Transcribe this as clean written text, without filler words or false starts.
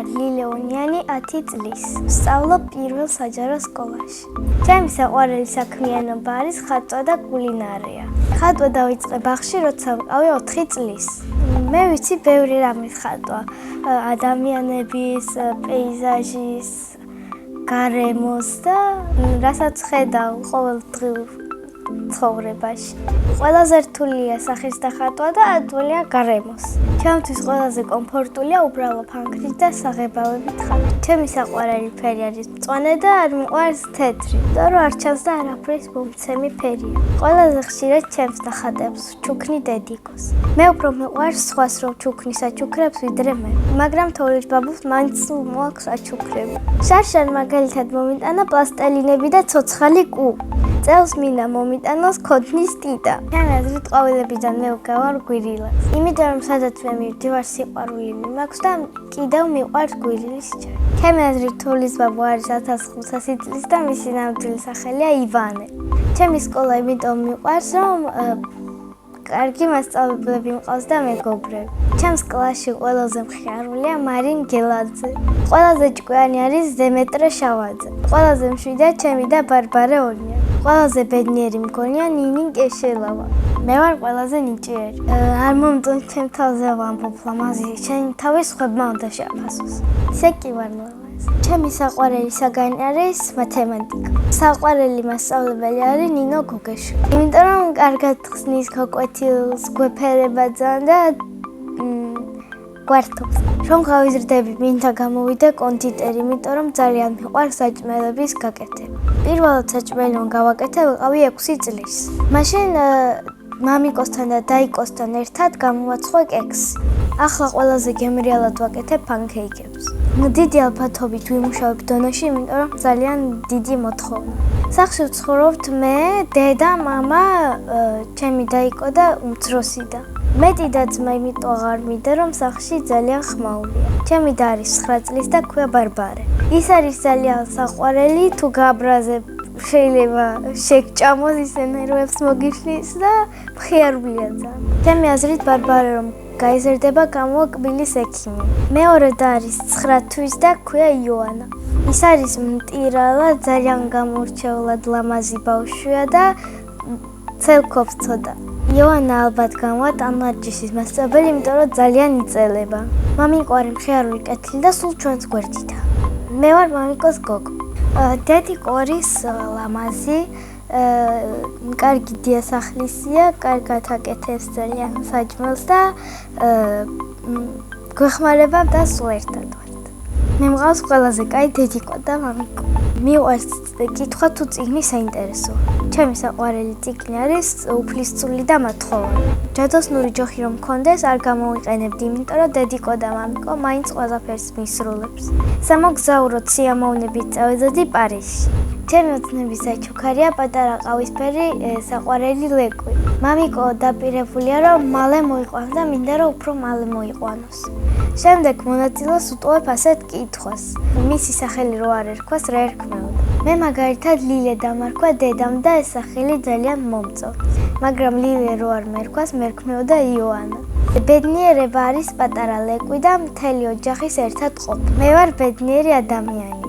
ვარ ლილეონიანი 10 წლის. ვსწავლობ პირველ საჯარო სკოლაში. ჩემი საყვარელი საქმიანობა არის ხატვა და კულინარია. ხატვა დავიწყე ბაღში, როცა ვიყავი 4 წლის. მე ვიცი ბევრი რამის ხატვა. ადამიანების, პეიზაჟის, გარემოს და რასაც ხედავ ყოველდღიურ ცხოვრებაში. ყველაზე რთულია სახის დახატვა და ადვილია გარემოს. ჩემთვის ყველაზე კომფორტულია უბრალო ფანქრით და საღებავებით ხატვა. ჩემი საყვარელი ფერი არის მწვანე და არ მიყვარს თეთრი. იმიტომ რომ არ ჩანს და არაფრის მომცემი ფერია. ყველაზე ხშირად ჩემს ნახატებს ვჩუქნი დედიკოს. მე უფრო მიყვარს სხვას რომ ვჩუქნი საჩუქრებს ვიდრე მე. მაგრამ თოვლით ბაბუს მაინც მოაქვს საჩუქრები. შარშან მაგალითად მომიტანა პლასტელინები და ცოცხალი კუ. წელს მინდა მომიტანოს ქოთნის ტიტა. ჩემი აზრით ყვავილებიდან მე ვგავარ გვირილას. იმიტომ რომ სადაც მე მივდივარ სიყვარული მაქვს და კიდევ მიყვარს გვირილის ჯარი. ჩემი აზრით თოვლის ბაბუ არის 1500 წლის და მისი ნამდვილი სახელია ივანე. ჩემი სკოლა იმიტომ მიყვარს რომ კარგი მასწავლებლები მყავს და მეგობრები. ჩემს კლასში ყველაზე მხიარულია მარინ გელაძე. ყველაზე ჭკვიანი არის დემეტრე შავაძე. ყველაზე მშვიდია ჩემი და ბარბარე ონია. ყველაზე ბედნიერი მგონია ნინი კეშელავა. მე ვარ ყველაზე ნიჭიერი. არ მომწონს ჩემ თავზე ვამბობ ლამაზი, შენი თავი სხვებმა უნდა შეაფასოს. ისე კი ვარ ლამაზი. ჩემი საყვარელი საგანი არის მათემატიკა. საყვარელი მასწავლებელი არის ნინო გოგეშვილი. იმიტომ რომ კარგად ხსნის ქოკვეთილს, გვეფერება და გვართობს. რომ გავიზრდები, მინდა გამოვიდე კონდიტერი, იმიტომ რომ ძალიან მიყვარს საჭმელების გაკეთება. პირველად საჭმელონ გავაკეთე ვიყავი 6 წლის. მაშინ მამიკოსთან და დაიკოსთან ერთად გამოვაცხო კექსი. ახლა ყველაზე გემრიალად ვაკეთებ პანკეიკებს. დიდი ალბათობით ვიმუშავებ დონეში, იმიტომ რომ ძალიან დიდი მოთხოვნა. სახლში ვცხოვრობთ მე, დედა, მამა, ჩემი დაიკო და უმცროსი და მეტი და ძმა იმიტომ აღარ მიდე, რომ სახლში ძალიან ხმაურია. ჩემი და არის 9 წლის და ქვია ბარბარე. ის არის ძალიან საყვარელი, თუ გააბრაზებ შეიძლება შეგჭამოს ისე ნერვებს მოგიშლის და მხიარულია ძალიან. ჩემი აზრით ბარბარე რომ გაიზრდება გამოკბილის ექიმი. მეორე და არის 9 თვის და ქვია იოანა. ის არის მტირალა, ძალიან გამორჩეულად ლამაზი ბავშვია და ცელქობს ცოტა. იოანა ალბათ გამვა ტანვარჯიშის მასწავლებელი, იმიტომ რომ ძალიან იწელება. მამიყვარი მხიარული კეთილი და სულ ჩვენს გვერდითაა. მე ვარ მამიკოს გოგო. დედიკო არის ლამაზი, კარგი დიასახლისია, კარგად აკეთებს ძალიან საჭმელს და გვეხმარება და სულ ერთად ვართ. მე მყავს ყველაზე კაი დედიკო და მამიკო. მიყვარს კითხვა თუ წიგნი საინტერესოა. ჩემი საყვარელი წიგნი არის უფლისწული და მათხოვარი. ჯადოსნური ჯოხი რომ მქონდეს, არ გამოვიყენებდი, იმიტომ რომ დედიკო და მამიკო მაინც ყველაფერს მისრულებს. სამოგზაუროდ სიამოვნებით წავედოდი პარიზში. ჩემი ოცნების საჩუქარია პატარა ყავისფერი საყვარელი ლეკვი. მამიკო დაპირებულია რომ მალე მოიყვანოს და მინდა რომ უფრო მალე მოიყვანოს. შემდეგ მონაწილეს უტოვებ ასეთ კითხვას. მისი სახელი რო არ ერქვას, რა ერქმეოდა? მე მაგალითად ლილე დამარქვა დედამ და ეს სახელი ძალიან მომწონს. მაგრამ ლილე რო არ მერქვას, მერქმეოდა იოანა. ბედნიერება არის პატარა ლეკვი და მთელი ოჯახის ერთად ყოფნა. მე ვარ ბედნიერი ადამიანი.